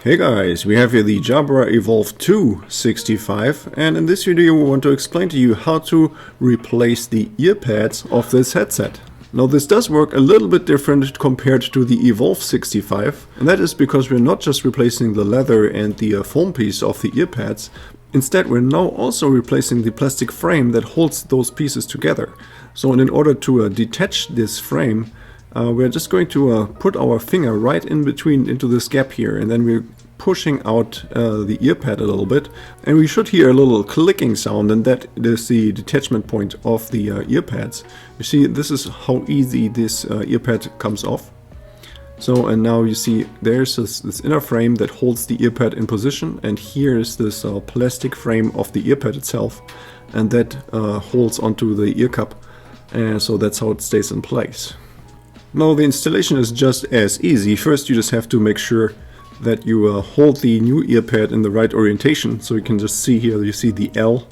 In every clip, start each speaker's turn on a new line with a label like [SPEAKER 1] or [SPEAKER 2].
[SPEAKER 1] Hey guys, we have here the Jabra Evolve2 65, and in this video we want to explain to you how to replace the earpads of this headset. Now this does work a little bit different compared to the Evolve 65, and that is because we're not just replacing the leather and the foam piece of the earpads. Instead, we're now also replacing the plastic frame that holds those pieces together. So in order to detach this frame, we're just going to put our finger right in between into this gap here, and then we're pushing out the earpad a little bit, and we should hear a little clicking sound, and that is the detachment point of the earpads. You see, this is how easy this earpad comes off. So, and now you see there's this inner frame that holds the earpad in position, and here is this plastic frame of the earpad itself, and that holds onto the ear cup, and so that's how it stays in place. Now the installation is just as easy. First you just have to make sure that you hold the new earpad in the right orientation. So you can just see here, you see the L,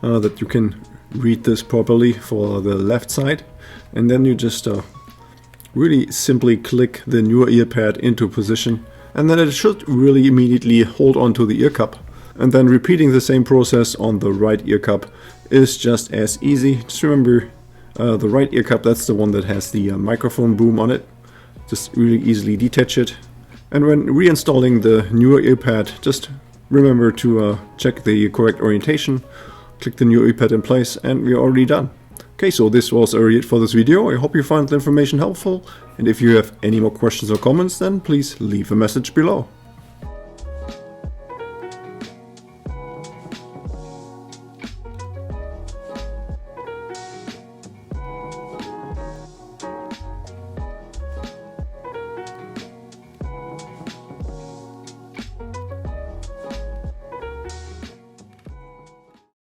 [SPEAKER 1] that you can read this properly for the left side. And then you just really simply click the new earpad into position. And then it should really immediately hold onto the ear cup. And then repeating the same process on the right ear cup is just as easy. Just remember, the right ear cup, that's the one that has the microphone boom on it. Just really easily detach it. And when reinstalling the newer earpad, just remember to check the correct orientation, click the new earpad in place, and we're already done. Okay, so this was it for this video. I hope you found the information helpful, and if you have any more questions or comments, then please leave a message below.